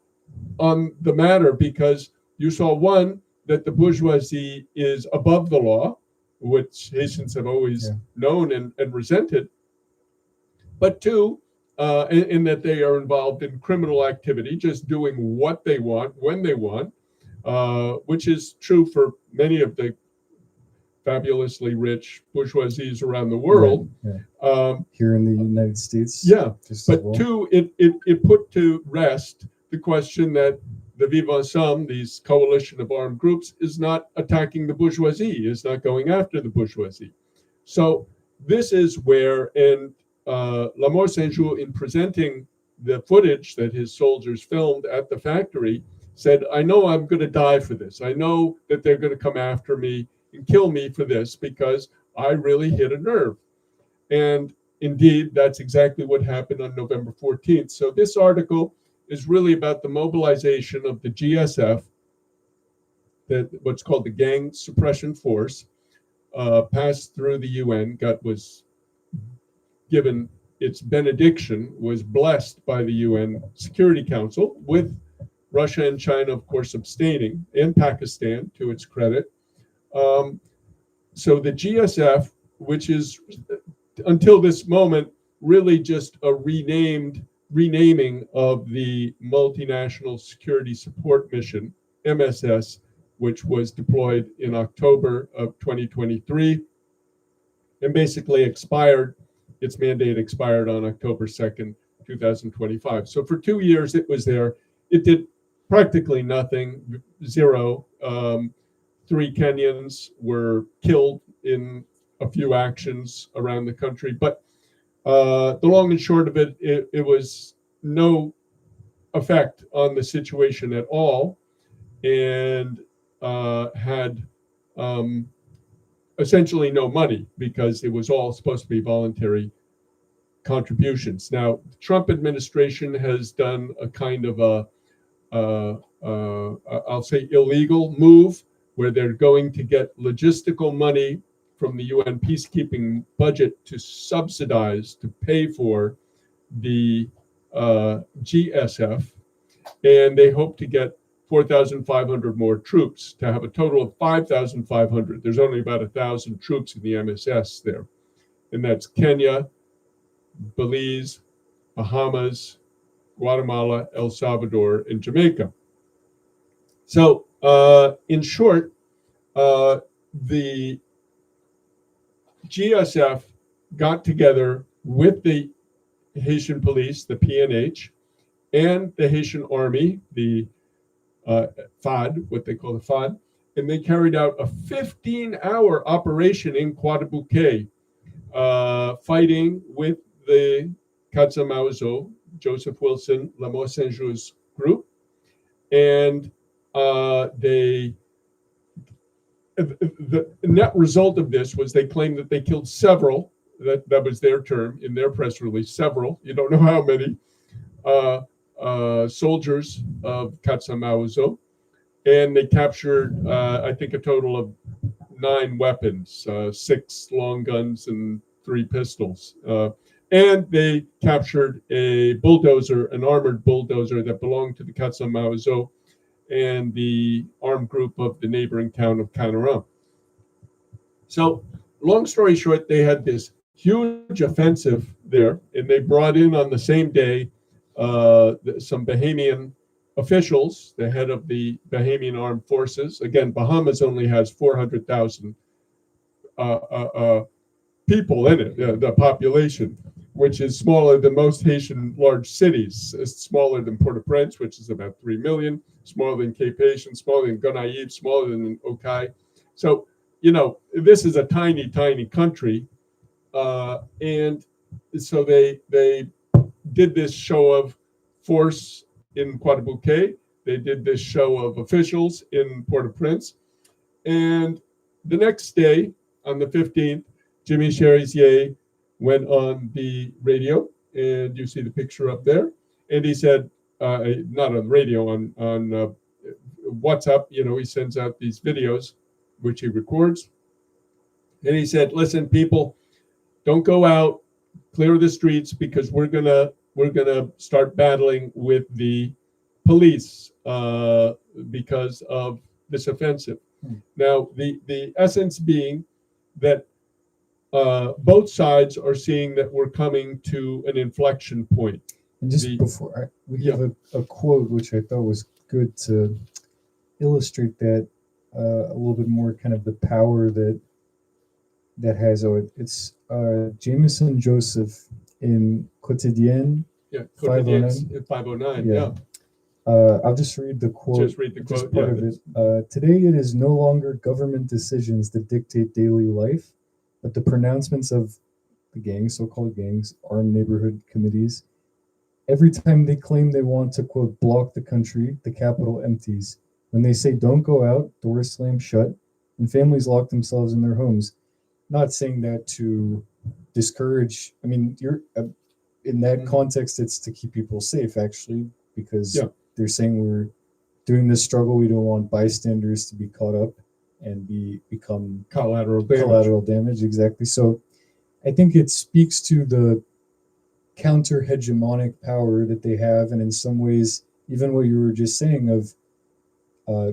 matter, because you saw, one, that the bourgeoisie is above the law, which Haitians have always known and resented, but two, in that they are involved in criminal activity, just doing what they want when they want, which is true for many of the fabulously rich bourgeoisies around the world. Right. Here in the United States. Yeah, but well, two, it put to rest the question that the Vivre Ensemble, these coalition of armed groups, is not attacking the bourgeoisie, is not going after the bourgeoisie. So this is where, and L'Amour Saint-Just, in presenting the footage that his soldiers filmed at the factory, said, I know I'm going to die for this. I know that they're going to come after me and kill me for this because I really hit a nerve. And indeed, that's exactly what happened on November 14th. So this article is really about the mobilization of the GSF, that what's called the Gang Suppression Force, passed through the UN, was given its benediction, was blessed by the UN Security Council, with Russia and China, of course, abstaining, and Pakistan, to its credit. So the GSF, which is until this moment really just a renaming of the Multinational Security Support Mission, MSS, which was deployed in October of 2023 and basically expired. Its mandate expired on October 2nd, 2025. So for 2 years it was there. It did practically nothing, zero. 3 Kenyans were killed in a few actions around the country. But the long and short of it, it was no effect on the situation at all, and had essentially no money because it was all supposed to be voluntary contributions. Now, the Trump administration has done a kind of I'll say illegal move where they're going to get logistical money from the UN peacekeeping budget to subsidize, to pay for the GSF, and they hope to get 4,500 more troops to have a total of 5,500. There's only about 1,000 troops in the MSS there, and that's Kenya, Belize, Bahamas, Guatemala, El Salvador, and Jamaica. So, in short, the GSF got together with the Haitian police, the PNH, and the Haitian army, the FAD, what they call the FAD, and they carried out a 15-hour operation in Quadabouquet, fighting with the Katsamauzo, Joseph Wilson, Lamo Saint-Just group, and the net result of this was they claimed that they killed several. That was their term in their press release. Several, you don't know how many, soldiers of Katsamauzo, and they captured, I think, a total of 9 weapons, 6 long guns and 3 pistols. And they captured a bulldozer, an armored bulldozer that belonged to the Katsamauzo and the armed group of the neighboring town of Canaram. So, long story short, they had this huge offensive there, and they brought in on the same day some Bahamian officials, the head of the Bahamian armed forces. Again, Bahamas only has 400,000 people in it, the population, which is smaller than most Haitian large cities. It's smaller than Port-au-Prince, which is about 3 million, smaller than Cape Haitian, smaller than Gonaïves, smaller than Okai. So, this is a tiny, tiny country. And so they did this show of force in Quadabouquet. They did this show of officials in Port-au-Prince. And the next day, on the 15th, Jimmy Cherizier went on the radio, and you see the picture up there. And he said, not on the radio, on WhatsApp, he sends out these videos, which he records. And he said, listen, people, don't go out, clear the streets, because we're gonna start battling with the police because of this offensive. Now, the essence being that both sides are seeing that we're coming to an inflection point. And just before we have a quote which I thought was good to illustrate that a little bit more, kind of the power that has. It's Jameson Joseph in Quotidien. Yeah, Quotidien 509. Yeah. I'll just read the quote. Just read the quote. Just part of it. Today it is no longer government decisions that dictate daily life, but the pronouncements of the gangs, so-called gangs, armed neighborhood committees. Every time they claim they want to, quote, block the country, the capital empties. When they say don't go out, doors slam shut, and families lock themselves in their homes. Not saying that to discourage. I mean, you're in that context, it's to keep people safe, actually, because they're saying we're doing this struggle. We don't want bystanders to be caught up and become collateral damage. Exactly. So I think it speaks to the counter hegemonic power that they have, and in some ways, even what you were just saying of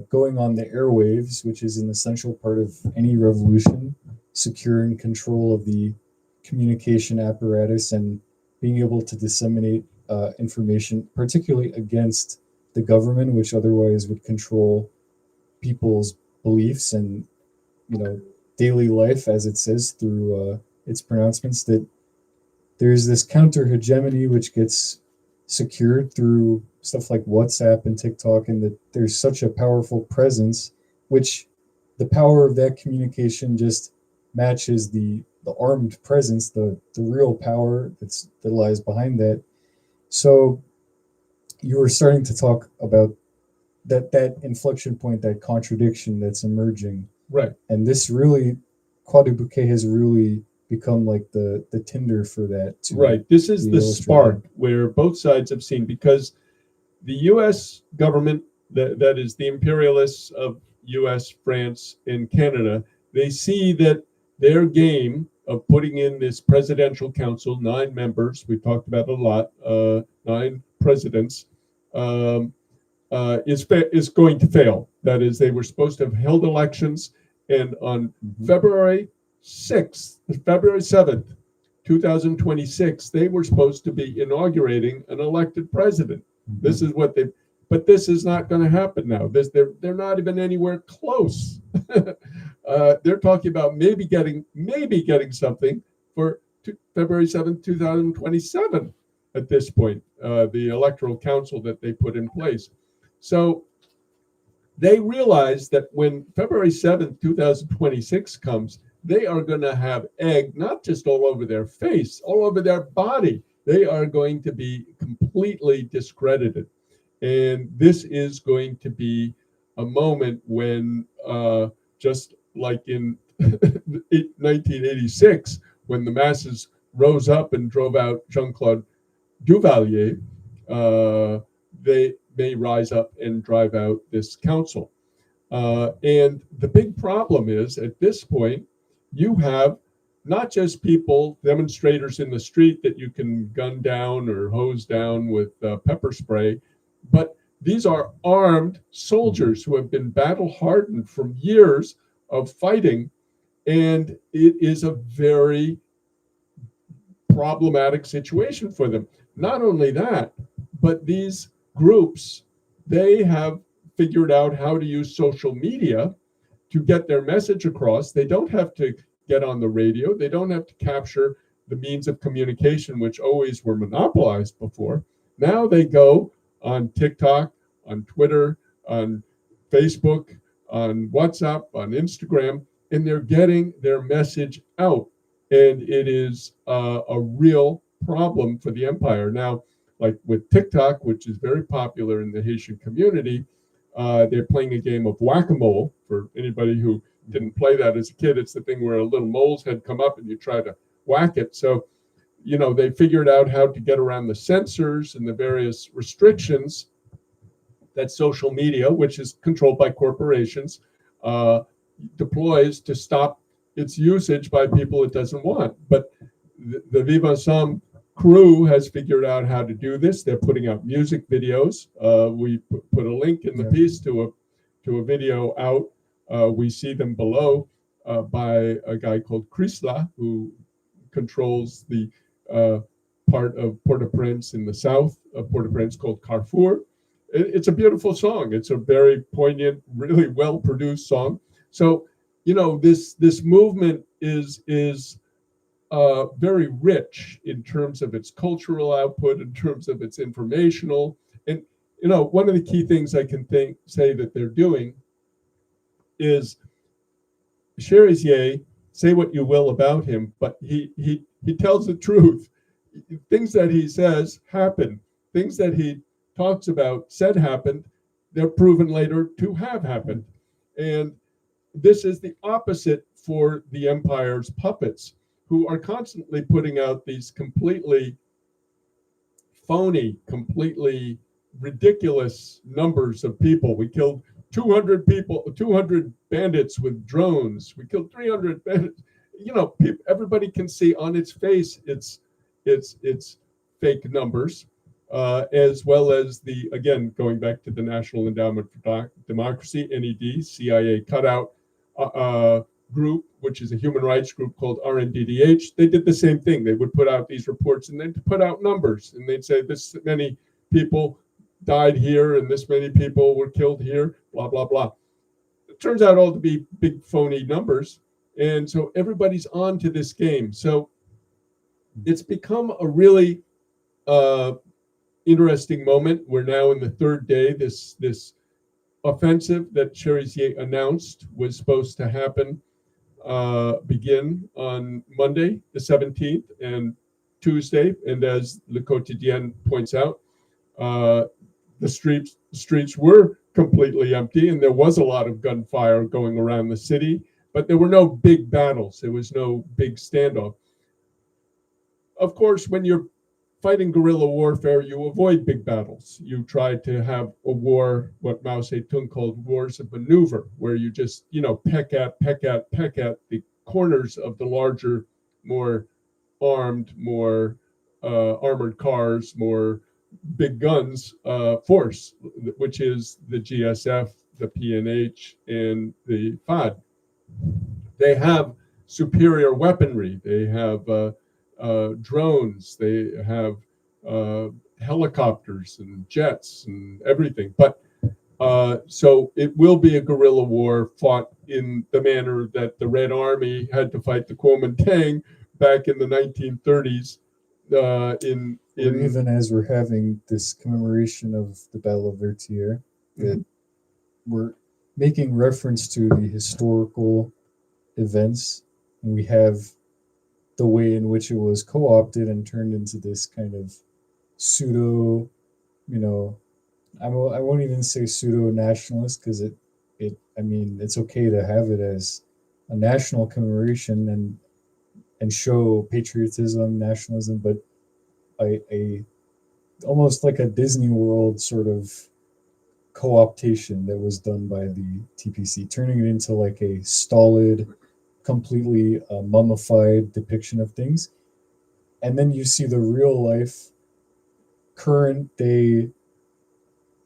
going on the airwaves, which is an essential part of any revolution, securing control of the communication apparatus and being able to disseminate information, particularly against the government, which otherwise would control people's beliefs and daily life, as it says through its pronouncements, that there's this counter hegemony which gets secured through stuff like WhatsApp and TikTok, and that there's such a powerful presence, which the power of that communication just matches the armed presence, the real power that lies behind that. So you were starting to talk about that inflection point, that contradiction that's emerging, Right. and this really, Croix du Bouquet has really become like the tinder for that. Right. This is the spark where both sides have seen, because the U.S. government, that is the imperialists of U.S., France, and Canada, they see that their game of putting in this presidential council, 9 members, we talked about a lot, 9 presidents, is going to fail. That is, they were supposed to have held elections, and on February 6th, February 7th, 2026, they were supposed to be inaugurating an elected president. This is what they, but this is not going to happen now. They're not even anywhere close. They're talking about maybe getting something for February 7th, 2027 at this point, the electoral council that they put in place. So they realize that when February 7th, 2026 comes, they are going to have egg not just all over their face, all over their body. They are going to be completely discredited. And this is going to be a moment when, just like in 1986, when the masses rose up and drove out Jean-Claude Duvalier, they may rise up and drive out this council. And the big problem is, at this point, you have not just people, demonstrators in the street that you can gun down or hose down with pepper spray, but these are armed soldiers who have been battle hardened from years of fighting. And it is a very problematic situation for them. Not only that, but these groups, they have figured out how to use social media to get their message across. They don't have to get on the radio. They don't have to capture the means of communication, which always were monopolized before. Now they go on TikTok, on Twitter, on Facebook, on WhatsApp, on Instagram, and they're getting their message out. And it is a real problem for the empire. Now, like with TikTok, which is very popular in the Haitian community, they're playing a game of whack-a-mole. For anybody who didn't play that as a kid, it's the thing where a little mole's head come up and you try to whack it. So, they figured out how to get around the censors and the various restrictions that social media, which is controlled by corporations, deploys to stop its usage by people it doesn't want. But the Vive Ensemble crew has figured out how to do this. They're putting out music videos. We put a link in the piece to a video out. We see them below by a guy called Chrysla, who controls the part of Port-au-Prince in the south of Port-au-Prince called Carrefour. It's a beautiful song. It's a very poignant, really well-produced song. So, this movement is very rich in terms of its cultural output, in terms of its informational. And, one of the key things I can say that they're doing is Cherizier, say what you will about him, but he tells the truth. Things that he says happen. Things that he talks about said happened. They're proven later to have happened. And this is the opposite for the empire's puppets, who are constantly putting out these completely phony, completely ridiculous numbers of people. We killed 200 people, 200 bandits with drones. We killed 300 bandits. Everybody can see on its face it's fake numbers, as well as again, going back to the National Endowment for Democracy, NED, CIA cutout group, which is a human rights group called RNDDH. They did the same thing. They would put out these reports and they'd put out numbers, and they'd say this many people died here and this many people were killed here, blah, blah, blah. It turns out all to be big phony numbers. And so everybody's on to this game. So it's become a really interesting moment. We're now in the third day. This offensive that Cherizier announced was supposed to happen, begin on Monday, the 17th, and Tuesday. And as Le Quotidien points out, uh, the streets were completely empty, and there was a lot of gunfire going around the city, but there were no big battles. There was no big standoff. Of course, when you're fighting guerrilla warfare, you avoid big battles. You try to have a war, what Mao Zedong called wars of maneuver, where you just, peck at the corners of the larger, more armed, more armored cars, more big guns force, which is the GSF, the PNH, and the FAD. They have superior weaponry. They have drones. They have helicopters and jets and everything. But so it will be a guerrilla war fought in the manner that the Red Army had to fight the Kuomintang back in the 1930s. Or even as we're having this commemoration of the Battle of Vertières, that we're making reference to the historical events, and we have the way in which it was co-opted and turned into this kind of pseudo, I won't even say pseudo nationalist, because I mean, it's okay to have it as a national commemoration and show patriotism, nationalism, but a almost like a Disney World sort of co-optation that was done by the TPC, turning it into like a stolid, completely mummified depiction of things. And then you see the real life, current day,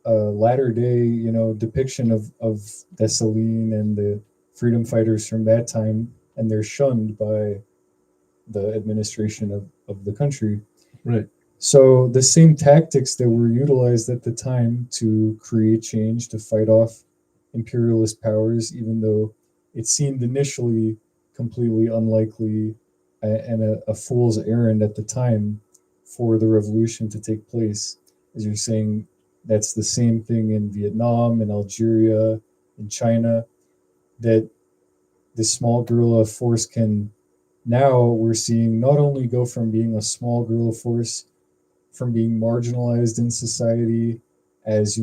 latter day, depiction of Dessalines and the freedom fighters from that time, and they're shunned by the administration of the country. Right. So the same tactics that were utilized at the time to create change, to fight off imperialist powers, even though it seemed initially completely unlikely and a fool's errand at the time for the revolution to take place. As you're saying, that's the same thing in Vietnam, in Algeria, in China, that this small guerrilla force can now, we're seeing, not only go from being a small guerrilla force, from being marginalized in society as,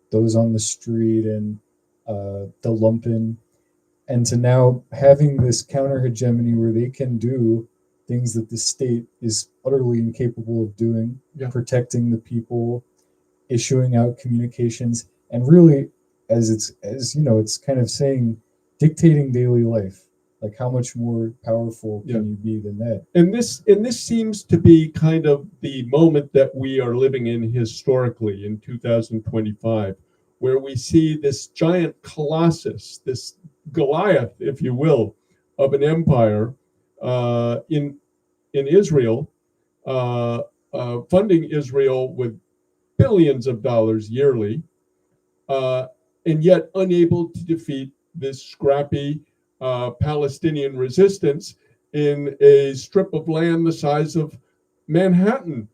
those on the street and the lumpen, and to now having this counter hegemony where they can do things that the state is utterly incapable of doing, protecting the people, issuing out communications, and really, it's kind of saying, dictating daily life. Like, how much more powerful can you be than that? And this seems to be kind of the moment that we are living in historically in 2025, where we see this giant colossus, this Goliath, if you will, of an empire in Israel, funding Israel with billions of dollars yearly, and yet unable to defeat this scrappy Palestinian resistance in a strip of land the size of Manhattan.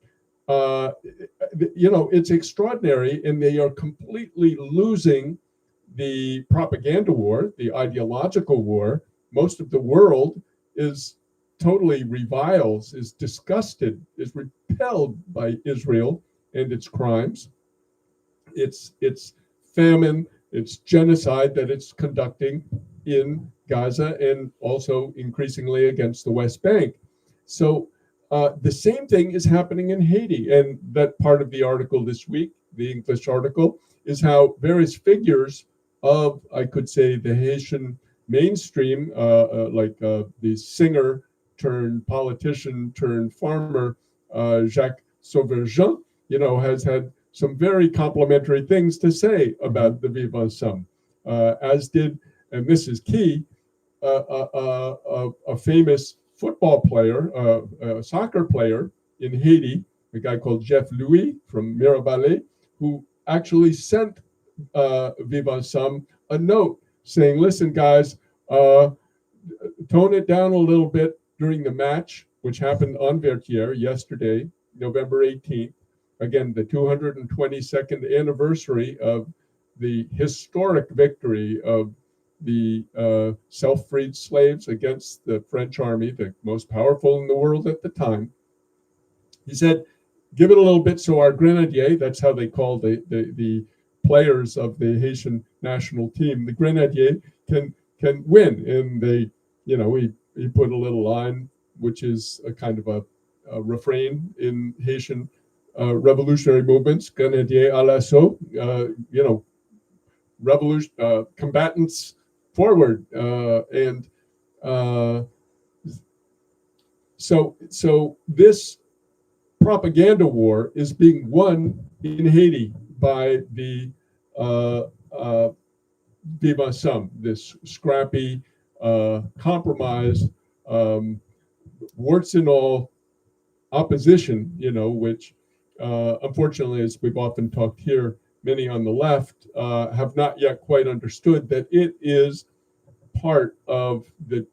It's extraordinary, and they are completely losing the propaganda war, the ideological war. Most of the world is totally reviles, is disgusted, is repelled by Israel and its crimes. It's famine, it's genocide that it's conducting in Gaza and also increasingly against the West Bank. So the same thing is happening in Haiti. And that part of the article this week, the English article, is how various figures of, I could say, the Haitian mainstream, like the singer turned politician turned farmer, Jacques Sauverjean, has had some very complimentary things to say about the Vivre Ensemble, as did, and this is key, a famous football player, a soccer player in Haiti, a guy called Jeff Louis from Mirabalais, who actually sent Vivre Ensemble a note saying, listen, guys, tone it down a little bit during the match, which happened on Vertières yesterday, November 18th, again, the 222nd anniversary of the historic victory of the self-freed slaves against the French army, the most powerful in the world at the time. He said, give it a little bit so our grenadier, that's how they call the players of the Haitian national team, the grenadier can win. And they, he put a little line, which is a kind of a refrain in Haitian revolutionary movements, grenadier à l'assaut, revolution, combatants forward. And so this propaganda war is being won in Haiti by the Viva Sum, this scrappy, compromised, warts and all opposition, which unfortunately, as we've often talked here, many on the left have not yet quite understood that it is part of the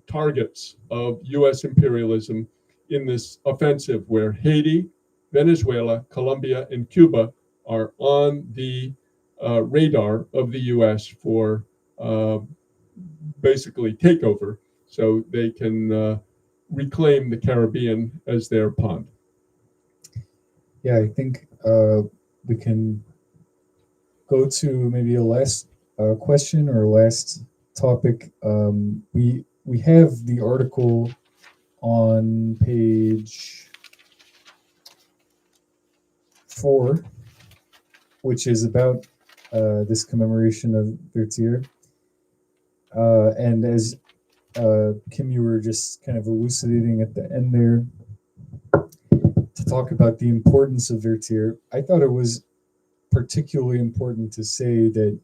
targets of U.S. imperialism in this offensive where Haiti, Venezuela, Colombia, and Cuba are on the radar of the U.S. for basically takeover so they can reclaim the Caribbean as their pond. Yeah, I think we can go to maybe a last question or last topic. We have the article on page 4, which is about this commemoration of Berthier. And as Kim, you were just kind of elucidating at the end there to talk about the importance of Berthier, I thought it was particularly important to say that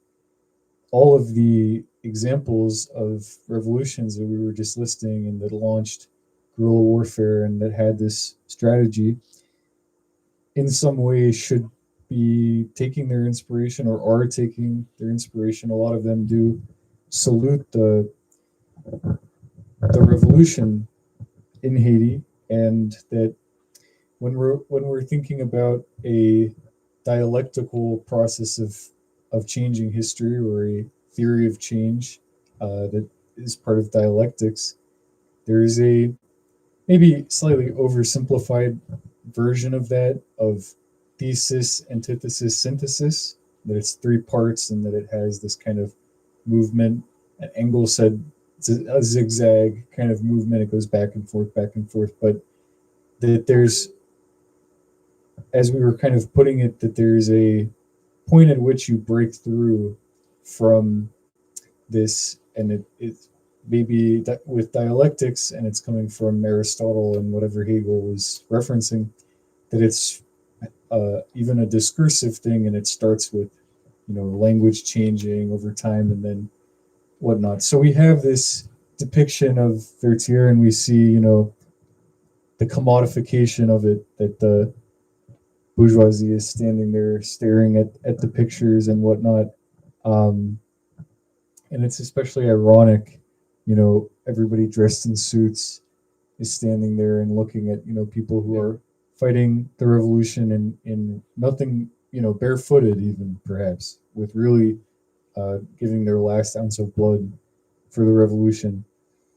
all of the examples of revolutions that we were just listing and that launched guerrilla warfare and that had this strategy in some way should be taking their inspiration or are taking their inspiration. A lot of them do salute the revolution in Haiti, and that when we're thinking about a dialectical process of changing history or a theory of change that is part of dialectics, there is a maybe slightly oversimplified version of that, of thesis, antithesis, synthesis, that it's 3 parts and that it has this kind of movement. And Engels said it's a zigzag kind of movement. It goes back and forth, but that there's, as we were kind of putting it, that there's a point at which you break through from this, and it maybe that with dialectics, and it's coming from Aristotle and whatever Hegel was referencing, that it's even a discursive thing, and it starts with language changing over time and then whatnot. So we have this depiction of Berthier, and we see the commodification of it, that the bourgeoisie is standing there staring at the pictures and whatnot. And it's especially ironic, everybody dressed in suits is standing there and looking at, people who are fighting the revolution in nothing, barefooted even perhaps, with really giving their last ounce of blood for the revolution.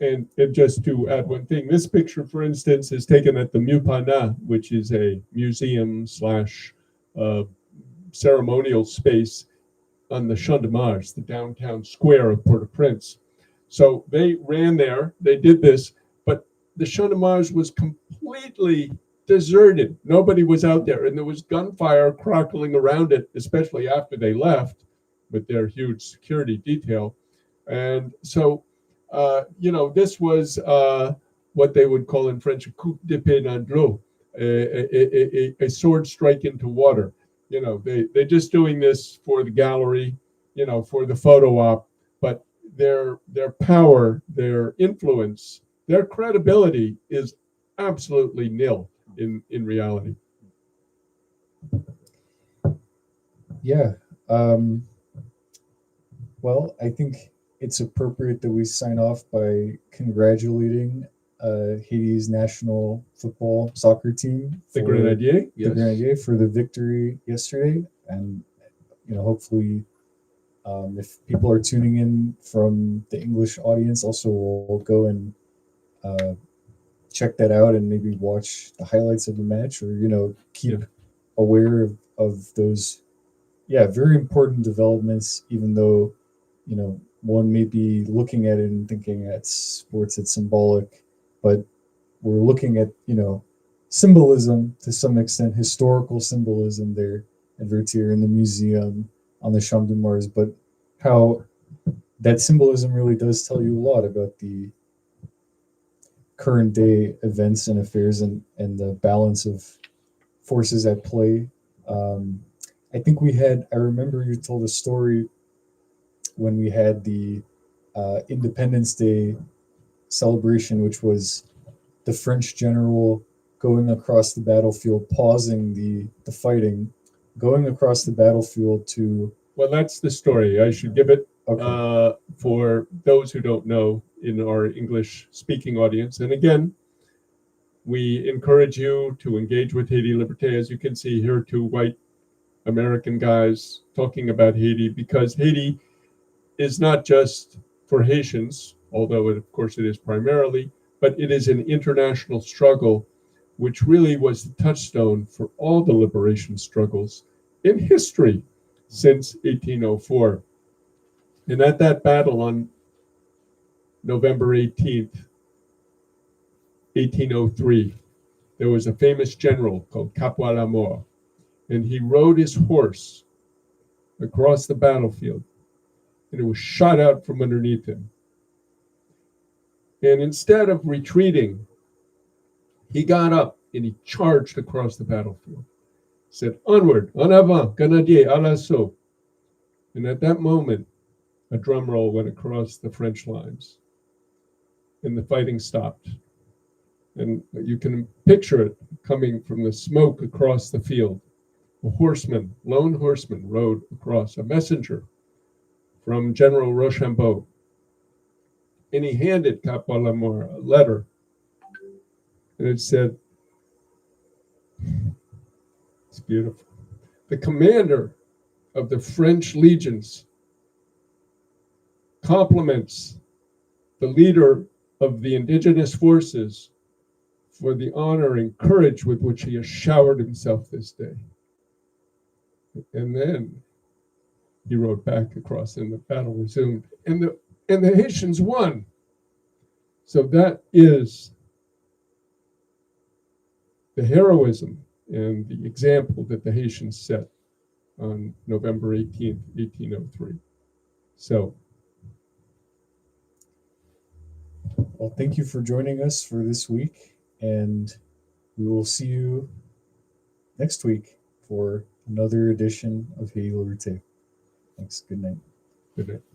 And just to add one thing, this picture, for instance, is taken at the Mupana, which is a museum slash ceremonial space on the Champ de Mars, the downtown square of Port-au-Prince. So they ran there, they did this, but the Champ de Mars was completely deserted. Nobody was out there, and there was gunfire crackling around it, especially after they left with their huge security detail. And so, this was what they would call in French a coup d'épée dans l'eau, a sword strike into water. They're just doing this for the gallery, for the photo op, but their power, their influence, their credibility is absolutely nil in reality. Yeah. Well, I think it's appropriate that we sign off by congratulating Haiti's national football soccer team, The for Grenadier, the yes. Grenadier, for the victory yesterday. And hopefully, if people are tuning in from the English audience, also will go and uh, check that out and maybe watch the highlights of the match, or keep Yeah. aware of those, yeah, very important developments. Even though one may be looking at it and thinking that sports, it's symbolic, but we're looking at symbolism to some extent, historical symbolism there at Vertier in the museum on the Champ de Mars, but how that symbolism really does tell you a lot about the current day events and affairs, and the balance of forces at play. Um, I think I remember you told a story when we had the Independence Day celebration, which was the French general going across the battlefield, pausing the fighting, going across the battlefield to. Well, that's the story. I should give it Okay. for those who don't know in our English speaking audience. And again, we encourage you to engage with Haiti Liberté. As you can see here, two white American guys talking about Haiti, because Haiti is not just for Haitians, although of course it is primarily, but it is an international struggle, which really was the touchstone for all the liberation struggles in history since 1804. And at that battle on November 18th, 1803, there was a famous general called Capois la Mort, and he rode his horse across the battlefield, and it was shot out from underneath him. And instead of retreating, he got up and he charged across the battlefield, said, "Onward, en avant, Grenadier, à l'assaut." And at that moment, a drum roll went across the French lines, and the fighting stopped. And you can picture it coming from the smoke across the field. A horseman, lone horseman, rode across, a messenger from General Rochambeau, and he handed Capois la Mort a letter, and it said, it's beautiful, the commander of the French legions compliments the leader of the indigenous forces for the honor and courage with which he has showered himself this day. And then he rode back across, and the battle resumed, and the Haitians won. So that is the heroism and the example that the Haitians set on November 18th, 1803. So, Well, thank you for joining us for this week, and we will see you next week for another edition of Hey Liberté. Thanks. Good night. good night.